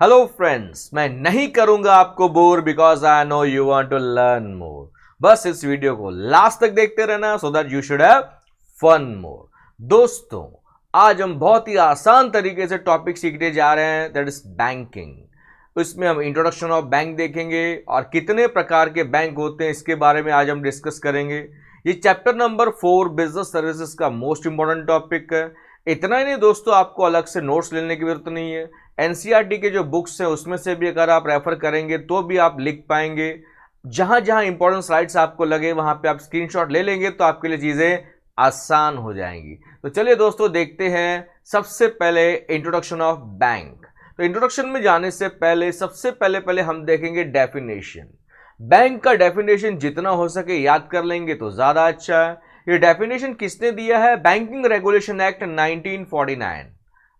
Hello friends, मैं नहीं करूंगा आपको bore because I know you want to learn more. बस इस वीडियो को लास्ट तक देखते रहना so that you should have fun more. दोस्तों, आज हम बहुत ही आसान तरीके से टॉपिक सीखने जा रहे हैं, दैट इज बैंकिंग। इसमें हम इंट्रोडक्शन ऑफ बैंक देखेंगे और कितने प्रकार के बैंक होते हैं इसके बारे में आज हम डिस्कस करेंगे। ये चैप्टर नंबर 4 बिजनेस सर्विसेज का मोस्ट इंपॉर्टेंट टॉपिक है। इतना ही नहीं दोस्तों, आपको अलग से नोट्स लेने की जरूरत नहीं है। एनसीईआरटी के जो बुक्स हैं उसमें से भी अगर आप रेफर करेंगे तो भी आप लिख पाएंगे। जहां जहां इंपॉर्टेंट स्लाइड्स आपको लगे वहां पे आप स्क्रीनशॉट ले लेंगे तो आपके लिए चीजें आसान हो जाएंगी। तो चलिए दोस्तों, देखते हैं सबसे पहले इंट्रोडक्शन ऑफ बैंक। तो इंट्रोडक्शन में जाने से पहले सबसे पहले हम देखेंगे डेफिनेशन। बैंक का डेफिनेशन जितना हो सके याद कर लेंगे तो ज्यादा अच्छा है। ये डेफिनेशन किसने दिया है? Banking regulation act 1949।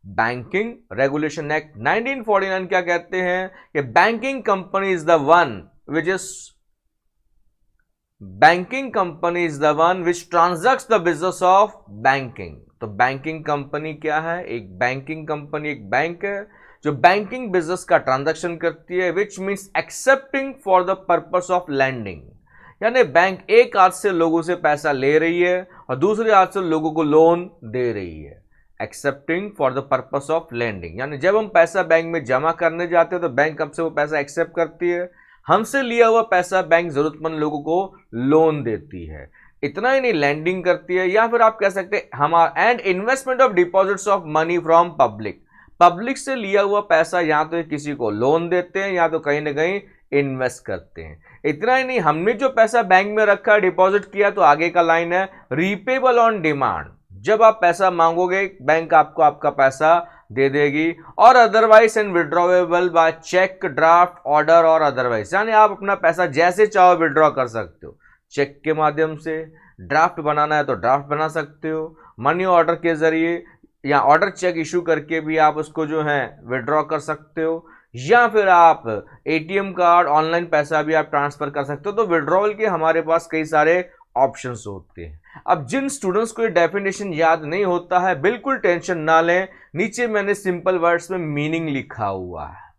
Banking regulation act 1949 क्या कहते हैं कि banking company is the one which transacts the business of banking. तो बैंकिंग कंपनी क्या है? एक बैंकिंग कंपनी एक बैंक है जो बैंकिंग बिजनेस का ट्रांजैक्शन करती है, which means accepting for the purpose of lending. यानी बैंक एक हाथ से लोगों से पैसा ले रही है और दूसरे हाथ से लोगों को लोन दे रही है। Accepting for the purpose of lending, यानी जब हम पैसा बैंक में जमा करने जाते हैं तो बैंक हमसे वो पैसा एक्सेप्ट करती है, हमसे लिया हुआ पैसा बैंक जरूरतमंद लोगों को लोन देती है। इतना ही नहीं, लैंडिंग करती है, या फिर आप कह सकते हैं हमारा and investment of deposits of money from public से लिया हुआ पैसा या तो किसी को लोन देते हैं या तो कहीं ना कहीं इन्वेस्ट करते हैं। इतना ही नहीं, हमने जो पैसा बैंक में रखा डिपॉजिट किया तो आगे का लाइन है रीपेबल ऑन डिमांड। जब आप पैसा मांगोगे बैंक आपको आपका पैसा दे देगी। और otherwise and withdrawable by cheque, draft, order और अदरवाइज, यानी आप अपना पैसा जैसे चाहो विड्रॉ कर सकते हो। चेक के माध्यम से, ड्राफ्ट बनाना है तो ड्राफ्ट बना सकते हो, मनी ऑर्डर के जरिए या ऑर्डर चेक इशू करके भी आप उसको जो है विड्रॉ कर सकते हो, या फिर आप एटीएम कार्ड ऑनलाइन पैसा भी आप ट्रांसफर कर सकते हो। तो विड्रॉवल के हमारे पास कई सारे ऑप्शंस होते हैं। अब जिन स्टूडेंट्स को ये डेफिनेशन याद नहीं होता है, बिल्कुल टेंशन ना लें, नीचे मैंने सिंपल वर्ड्स में मीनिंग लिखा हुआ है,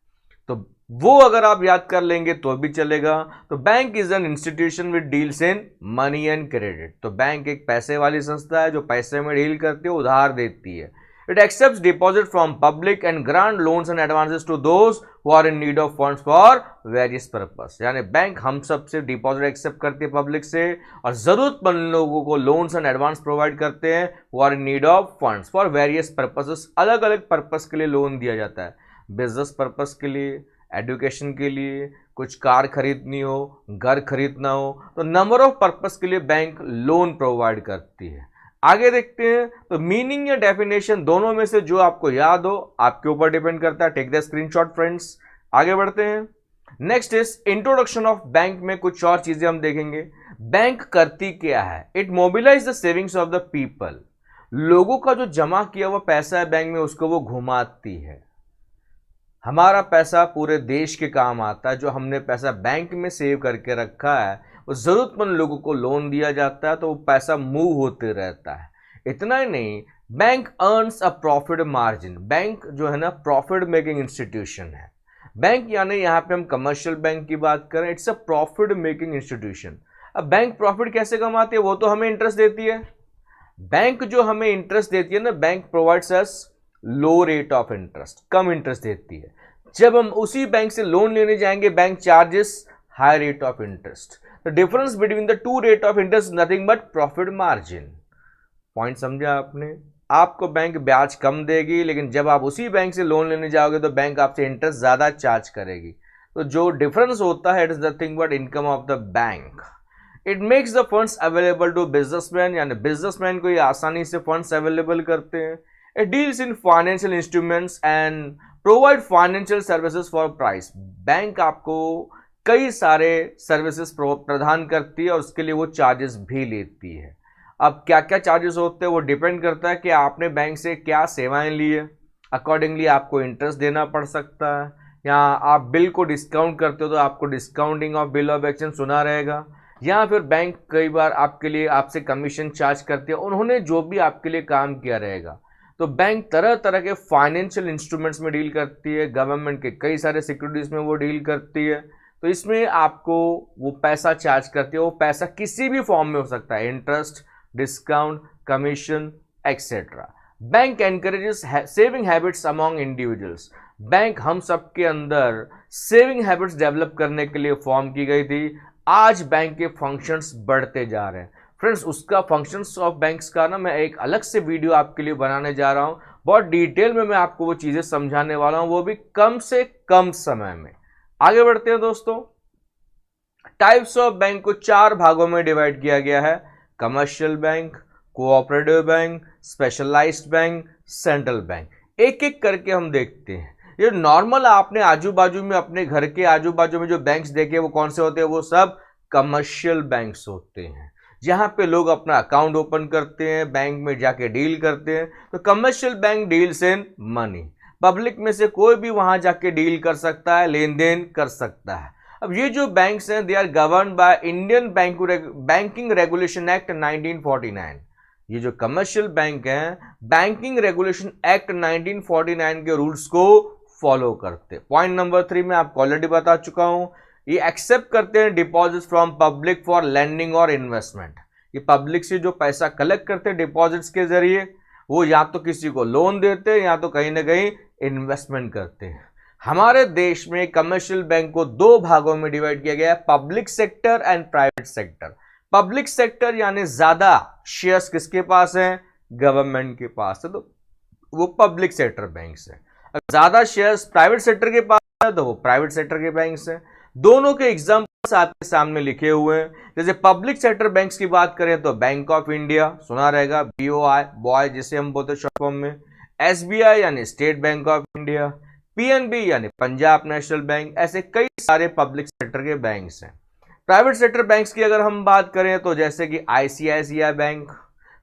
तो वो अगर आप याद कर लेंगे तो भी चलेगा। तो bank is an institution with deals in money and credit. तो बैंक एक पैसे वाली संस्था है जो पैसे में डील करती है, उधार देती है। It accepts deposit from public and grant loans and advances to those who are in need of funds for various purpose। यानी बैंक हम सब से डिपॉजिट एक्सेप्ट करती है पब्लिक से और जरूरतमंद लोगों को लोन्स एंड एडवांस प्रोवाइड करते हैं who are in need of funds for various purposes। अलग अलग पर्पस के लिए लोन दिया जाता है, बिजनेस पर्पस के लिए, एजुकेशन के लिए, कुछ कार खरीदनी हो, घर खरीदना हो, तो नंबर ऑफ पर्पस के लिए बैंक लोन प्रोवाइड करती है। आगे देखते हैं, तो मीनिंग या डेफिनेशन दोनों में से जो आपको याद हो आपके ऊपर डिपेंड करता है। Take the screenshot friends. आगे बढ़ते हैं। Next is introduction of bank में कुछ और चीजें हम देखेंगे। बैंक करती क्या है? It mobilise the savings of the people. लोगों का जो जमा किया हुआ पैसा है बैंक में उसको वो घुमाती है। हमारा पैसा पूरे देश के काम आता है। जो हमने पैसा बैंक में सेव करके रखा है वो जरूरतमंद लोगों को लोन दिया जाता है, तो वो पैसा मूव होते रहता है। इतना ही नहीं, बैंक अर्न्स अ प्रॉफिट मार्जिन। बैंक जो है ना प्रॉफिट मेकिंग इंस्टीट्यूशन है। बैंक यानी यहाँ पे हम कमर्शियल बैंक की बात करें, it's a profit making institution. अब बैंक प्रॉफिट कैसे कमाती है? वो तो हमें इंटरेस्ट देती है। बैंक जो हमें इंटरेस्ट देती है ना, bank provides us low rate of interest, come interest देती है। जब हम उसी बैंक से लोन लेने जाएंगे bank charges high rate of interest. The difference between the two rate of interest nothing but profit margin. Point समझा आपने? आपको बैंक ब्याज कम देगी, लेकिन जब आप उसी बैंक से लोन लेने जाओगे तो बैंक आपसे इंटरेस्ट ज्यादा चार्ज करेगी। तो जो डिफरेंस होता है it is nothing but income of the bank. It makes the funds available to businessman, यानी बिजनेसमैन को ये आसानी से फंड्स अवेलेबल करते हैं। It deals in financial instruments and provide financial services for price. Bank आपको कई सारे सर्विसेज प्रदान करती है और उसके लिए वो चार्जेस भी लेती है। अब क्या क्या चार्जेस होते हैं वो डिपेंड करता है कि आपने बैंक से क्या सेवाएं ली है। अकॉर्डिंगली आपको इंटरेस्ट देना पड़ सकता है, या आप बिल को डिस्काउंट करते हो तो आपको discounting of bill of exchange सुना रहेगा, या फिर बैंक कई बार आपके लिए आपसे कमीशन चार्ज करती है। उन्होंने जो भी आपके लिए काम किया रहेगा, तो बैंक तरह तरह के फाइनेंशियल इंस्ट्रूमेंट्स में डील करती है, गवर्नमेंट के कई सारे सिक्योरिटीज में वो डील करती है। तो इसमें आपको वो पैसा चार्ज करती है, वो पैसा किसी भी फॉर्म में हो सकता है, interest, discount, commission etcetera. Bank encourages saving habits among individuals. Bank हम सबके अंदर सेविंग हैबिट्स डेवलप करने के लिए फॉर्म की गई थी। आज बैंक के फंक्शंस बढ़ते जा रहे हैं फ्रेंड्स। उसका फंक्शंस ऑफ बैंक्स का ना मैं एक अलग से वीडियो आपके लिए बनाने जा रहा हूं, बहुत डिटेल में मैं आपको वो चीजें समझाने वाला हूं, वो भी कम से कम समय में। आगे बढ़ते हैं दोस्तों। टाइप्स ऑफ बैंक को 4 भागों में डिवाइड किया गया है: commercial bank, cooperative bank, specialised bank, central bank. एक एक करके हम देखते हैं। ये नॉर्मल आपने आजू बाजू में, अपने घर के आजू बाजू में जो बैंक्स देखे वो कौन से होते हैं? वो सब कमर्शियल बैंक्स होते हैं, जहां पे लोग अपना अकाउंट ओपन करते हैं, बैंक में जाके डील करते हैं। तो commercial bank deals in money. Public में से कोई भी वहां जाके डील कर सकता है, लेन देन कर सकता है। अब ये जो बैंक्स हैं, they are govern by Indian banking regulation act 1949। ये जो कमर्शियल बैंक हैं, बैंकिंग रेगुलेशन एक्ट 1949 के रूल्स को फॉलो करते। पॉइंट नंबर 3 में आपको ऑलरेडी बता चुका हूं, ये एक्सेप्ट करते हैं deposits from public for lending और इन्वेस्टमेंट। ये पब्लिक से जो पैसा कलेक्ट करते हैं डिपॉजिट्स के जरिए, वो या तो किसी को लोन देते हैं या तो कहीं ना कहीं इन्वेस्टमेंट करते हैं। हमारे देश में कमर्शियल बैंक को 2 भागों में डिवाइड किया गया है: public sector and private sector. Public sector यानी ज्यादा शेयर्स किसके पास हैं? गवर्नमेंट के पास है, तो वो पब्लिक सेक्टर बैंक्स है। ज्यादा शेयर्स प्राइवेट सेक्टर के पास है तो वो प्राइवेट सेक्टर के बैंक्स हैं। दोनों के एग्जांपल्स आपके सामने लिखे हुए हैं। जैसे पब्लिक सेक्टर बैंक्स की बात करें तो बैंक ऑफ इंडिया, सुना रहेगा, BOI बॉय जिसे हम बोलते हैं शॉर्ट फॉर्म में, SBI यानी state bank of India, PNB यानी पंजाब नेशनल बैंक। ऐसे कई सारे पब्लिक सेक्टर के बैंक्स हैं। प्राइवेट सेक्टर बैंक्स की अगर हम बात करें तो जैसे कि ICICI bank,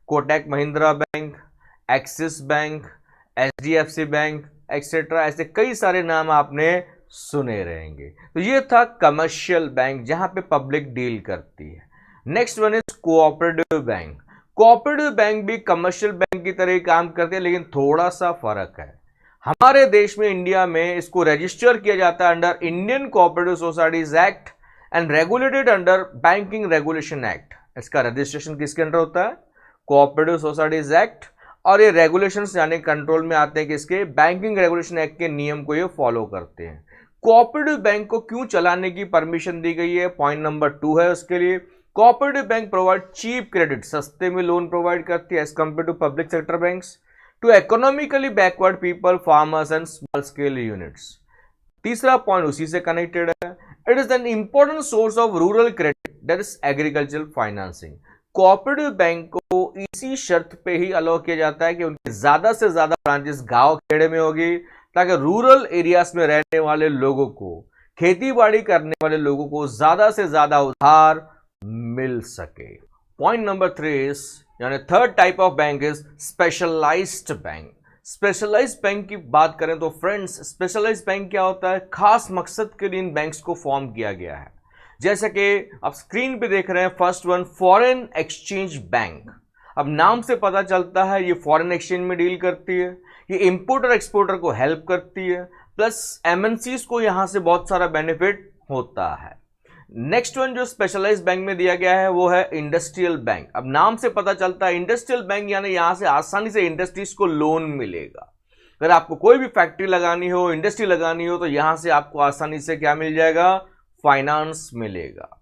Kotak Mahindra bank, axis bank, HDFC bank etcetera, ऐसे कई सारे नाम आपने सुने रहेंगे। तो ये था कमर्शियल बैंक, जहां पे पब्लिक डील करती है। Next one is cooperative bank. Cooperative bank भी कमर्शियल बैंक की तरह ही काम करते हैं, लेकिन थोड़ा सा फर्क है। हमारे देश में, इंडिया में, इसको रजिस्टर किया जाता है under Indian cooperative societies act and regulated under banking regulation act. इसका रजिस्ट्रेशन किसके अंडर होता है? Cooperative societies act. और ये रेगुलेशंस यानी कंट्रोल में आते हैं किसके? बैंकिंग रेगुलेशन एक्ट के नियम को ये फॉलो करते हैं। कोऑपरेटिव बैंक को क्यों चलाने की परमिशन दी गई है? पॉइंट नंबर 2 है उसके लिए। Cooperative bank provide cheap credit, सस्ते में लोन प्रोवाइड करती है as compare to public sector banks to economically backward people, farmers and small scale units. तीसरा पॉइंट उसी से कनेक्टेड है। It is an important source of rural credit, that is agricultural financing. Cooperative bank को इसी शर्त पे ही allow किया जाता है कि उनकी ज्यादा से ज्यादा ब्रांचेस गांव खेड़े में होगी, ताकि रूरल एरियाज में रहने वाले लोगों को, खेती बाड़ी करने वाले लोगों को ज्यादा से ज्यादा उधार मिल सके। पॉइंट नंबर 3 यानी third type of bank is specialised bank. Specialised bank की बात करें तो फ्रेंड्स, स्पेशलाइज्ड बैंक क्या होता है? खास मकसद के लिए इन बैंक्स को फॉर्म किया गया है। जैसे कि आप स्क्रीन पे देख रहे हैं, first one foreign exchange bank. अब नाम से पता चलता है ये फॉरेन एक्सचेंज में डील करती है, ये इंपोर्टर एक्सपोर्टर को हेल्प करती है, प्लस MNCs को यहां से बहुत सारा बेनिफिट होता है। नेक्स्ट वन जो स्पेशलाइज्ड बैंक में दिया गया है वो है इंडस्ट्रियल बैंक। अब नाम से पता चलता है इंडस्ट्रियल बैंक यानी यहां से आसानी से इंडस्ट्रीज को लोन मिलेगा। अगर आपको कोई भी फैक्ट्री लगानी हो, इंडस्ट्री लगानी हो, तो यहां से आपको आसानी से क्या मिल जाएगा? फाइनेंस मिलेगा।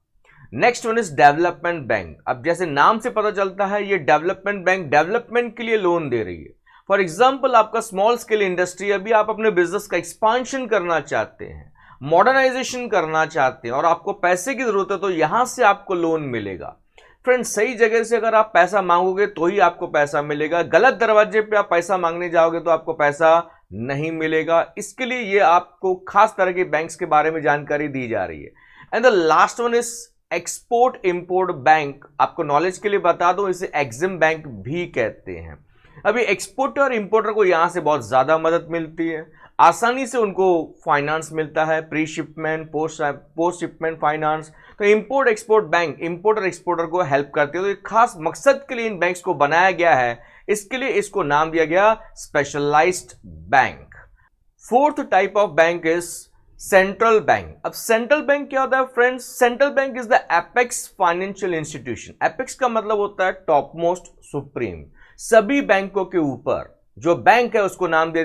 Next one is development bank. अब जैसे नाम से पता चलता है ये डेवलपमेंट बैंक डेवलपमेंट के लिए लोन दे रही है। फॉर एग्जांपल, आपका स्मॉल स्केल इंडस्ट्री, अभी आप अपने बिजनेस का एक्सपांशन करना चाहते हैं, मॉडर्नाइजेशन करना चाहते हैं और आपको पैसे की जरूरत है, तो यहां से आपको लोन मिलेगा। फ्रेंड्स, सही जगह से अगर आप पैसा मांगोगे तो ही आपको पैसा मिलेगा। गलत दरवाजे पे आप पैसा मांगने जाओगे तो आपको पैसा नहीं मिलेगा। इसके लिए ये आपको खास तरह के बैंक्स के बारे में जानकारी दी जा रही है। And the last one is export import bank. आपको नॉलेज के लिए बता दूं, इसे एग्जिम बैंक भी कहते हैं। अभी एक्सपोर्टर और इंपोर्टर को यहां से बहुत ज्यादा मदद मिलती है, आसानी से उनको फाइनेंस मिलता है, pre shipment, post shipment finance. तो import export bank importer exporter को हेल्प करती है। तो एक खास मकसद के लिए इन बैंक्स को बनाया गया है इसके लिए इसको नाम दिया गया specialised bank. Fourth type of bank is central bank. अब सेंट्रल बैंक क्या होता है friends? Central bank is the apex financial institution. Apex का मतलब होता है टॉप मोस्ट, सुप्रीम। सभी बैंकों के ऊपर जो बैंक है उसको नाम दे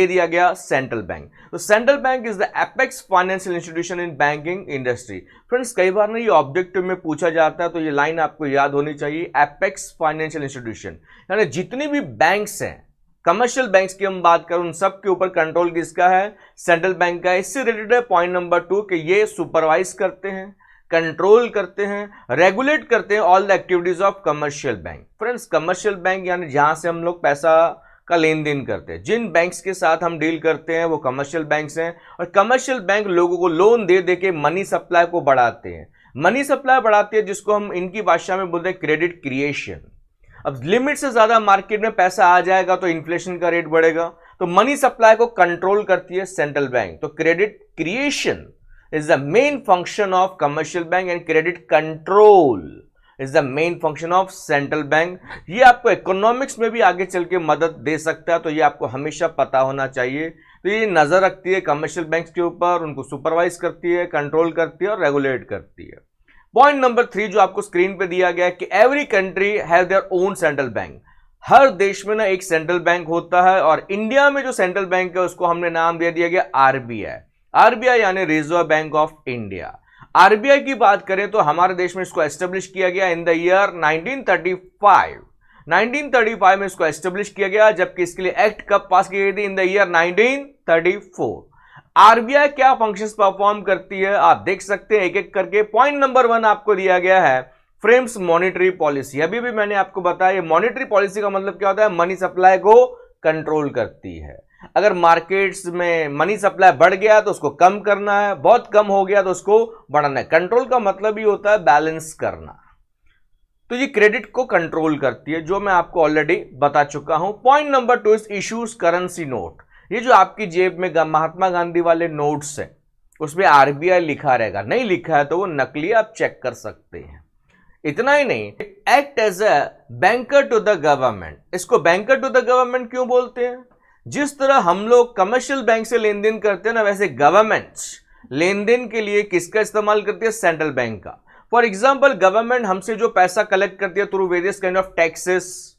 दिया गया सेंट्रल बैंक। तो central bank is the apex financial institution in banking industry. Friends कई बार ना ये ऑब्जेक्टिव में पूछा जाता है, तो ये लाइन आपको याद होनी चाहिए, एपेक्स फाइनेंशियल इंस्टीट्यूशन। यानी जितनी भी बैंक्स हैं, कमर्शियल बैंक्स की हम बात करें, उन सब के ऊपर कंट्रोल किसका है? सेंट्रल बैंक का। इससे रिलेटेड है पॉइंट नंबर 2 कि ये सुपरवाइज करते हैं, कंट्रोल करते हैं, रेगुलेट करते हैं all the activities of commercial bank. Friends commercial bank यानी जहां से हम लोग पैसा का लेन देन करते हैं, जिन बैंक्स के साथ हम डील करते हैं वो कमर्शियल बैंक्स हैं। और कमर्शियल बैंक लोगों को लोन दे दे के मनी सप्लाई को बढ़ाते हैं। मनी सप्लाई बढ़ाती है जिसको हम इनकी भाषा में बोलते हैं क्रेडिट क्रिएशन। अब लिमिट से ज्यादा मार्केट में पैसा आ जाएगा तो इन्फ्लेशन का रेट बढ़ेगा, तो मनी सप्लाई को कंट्रोल करती है सेंट्रल बैंक। तो credit creation is the main function of commercial bank and credit control is the main function of central bank. ये आपको इकोनॉमिक्स में भी आगे चल के मदद दे सकता है, तो ये आपको हमेशा पता होना चाहिए। तो ये नजर रखती है कमर्शियल बैंक्स के ऊपर, उनको सुपरवाइज करती है, कंट्रोल करती है और रेगुलेट करती है। पॉइंट नंबर 3 जो आपको स्क्रीन पे दिया गया है कि every country have their own central bank. हर देश में ना एक सेंट्रल बैंक होता है, और इंडिया में जो सेंट्रल बैंक है उसको हमने नाम दे दिया गया आरबीआई। आरबीआई यानी reserve bank of India. RBI की बात करें तो हमारे देश में इसको एस्टेब्लिश किया गया इन द ईयर 1935। 1935 में इसको एस्टेब्लिश किया गया, जबकि इसके लिए एक्ट कब पास की गई थी? In the year 1934। आरबीआई क्या फंक्शंस परफॉर्म करती है आप देख सकते हैं एक एक करके। पॉइंट नंबर 1 आपको दिया गया है फ्रेम्स मॉनेटरी पॉलिसी। अभी भी मैंने आपको बताया मॉनेटरी पॉलिसी का मतलब क्या होता है? मनी सप्लाई को कंट्रोल करती है। अगर मार्केट्स में मनी सप्लाई बढ़ गया तो उसको कम करना है, बहुत कम हो गया तो उसको बढ़ाना है। कंट्रोल का मतलब ही होता है बैलेंस करना। तो ये क्रेडिट को कंट्रोल करती है, जो मैं आपको ऑलरेडी बता चुका हूं। Point number 2 is issues currency note. ये जो आपकी जेब में महात्मा गांधी वाले नोट्स हैं उसमें आरबीआई लिखा रहेगा, नहीं लिखा है तो वो नकली, आप चेक कर सकते हैं। इतना ही नहीं, act as a banker to the government. इसको बैंकर टू द गवर्नमेंट क्यों बोलते हैं? जिस तरह हम लोग कमर्शियल बैंक से लेन देन करते हैं ना, वैसे गवर्नमेंट्स लेन देन के लिए किसका इस्तेमाल करती है? सेंट्रल बैंक का। फॉर एग्जाम्पल गवर्नमेंट हमसे जो पैसा कलेक्ट करती है through various kind of taxes,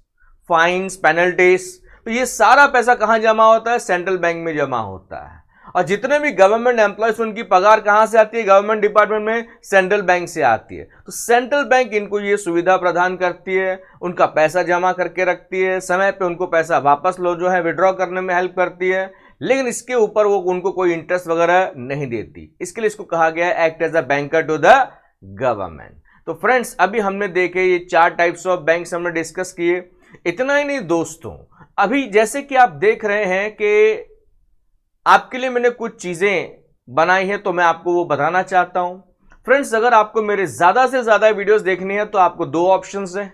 fines, penalties, तो ये सारा पैसा कहां जमा होता है? सेंट्रल बैंक में जमा होता है। और जितने भी गवर्नमेंट एम्प्लॉयज उनकी पगार कहां से आती है? गवर्नमेंट डिपार्टमेंट में, सेंट्रल बैंक से आती है। तो सेंट्रल बैंक इनको ये सुविधा प्रदान करती है, उनका पैसा जमा करके रखती है, समय पे उनको पैसा वापस लो जो है विड्रॉ करने में हेल्प करती है, लेकिन इसके ऊपर वो उनको कोई इंटरेस्ट वगैरह नहीं देती। इसके लिए इसको कहा गया है act as a banker to the government. तो फ्रेंड्स अभी हमने देखे ये 4 टाइप्स ऑफ बैंक्स हमने डिस्कस किए। इतना ही नहीं दोस्तों, अभी जैसे कि आप देख रहे हैं कि आपके लिए मैंने कुछ चीजें बनाई है, तो मैं आपको वो बताना चाहता हूं। फ्रेंड्स अगर आपको मेरे ज्यादा से ज्यादा वीडियोस देखनी है तो आपको 2 ऑप्शंस हैं।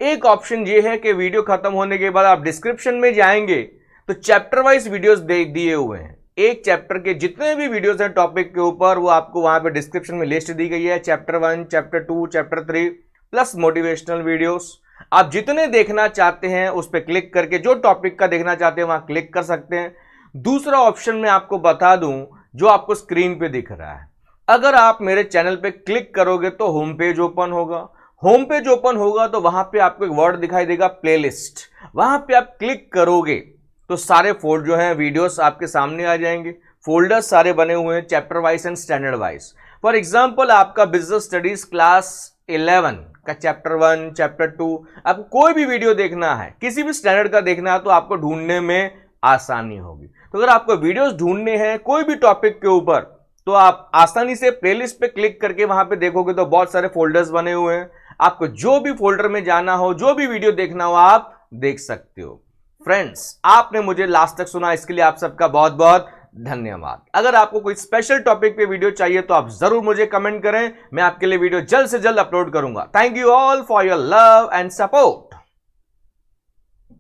एक ऑप्शन ये है कि वीडियो खत्म होने के बाद आप डिस्क्रिप्शन में जाएंगे तो चैप्टर वाइज वीडियोस दिए हुए हैं। एक चैप्टर के जितने भी वीडियोस हैं टॉपिक के ऊपर, वो आपको वहां पे डिस्क्रिप्शन में लिस्ट दी गई है। Chapter 1, chapter 2, chapter 3 plus motivational videos. आप जितने देखना चाहते हैं उस पर क्लिक करके जो टॉपिक का देखना चाहते हैं वहां क्लिक कर सकते हैं। दूसरा ऑप्शन मैं आपको बता दूं जो आपको स्क्रीन पे दिख रहा है। अगर आप मेरे चैनल पे क्लिक करोगे तो होम पेज ओपन होगा। होम पेज ओपन होगा तो वहां पे आपको एक वर्ड दिखाई देगा प्लेलिस्ट। वहां पे आप क्लिक करोगे तो सारे फोल्डर जो है वीडियोस आपके सामने आ जाएंगे। फोल्डर्स सारे बने हुए हैं chapter wise and standard wise. For example आपका बिजनेस स्टडीज क्लास 11 का चैप्टर 1, चैप्टर 2, आपको कोई भी वीडियो देखना है, किसी भी स्टैंडर्ड का देखना है तो आपको ढूंढने में आसानी होगी। तो अगर आपको वीडियोस ढूंढने हैं कोई भी टॉपिक के ऊपर तो आप आसानी से प्लेलिस्ट पे क्लिक करके वहां पे देखोगे तो बहुत सारे फोल्डर्स बने हुए हैं। आपको जो भी फोल्डर में जाना हो, जो भी वीडियो देखना हो, आप देख सकते हो। फ्रेंड्स आपने मुझे लास्ट तक सुना, इसके लिए आप सबका बहुत बहुत धन्यवाद। अगर आपको कोई स्पेशल टॉपिक पे वीडियो चाहिए तो आप जरूर मुझे कमेंट करें, मैं आपके लिए वीडियो जल्द से जल्द अपलोड करूंगा। Thank you all for your love and support.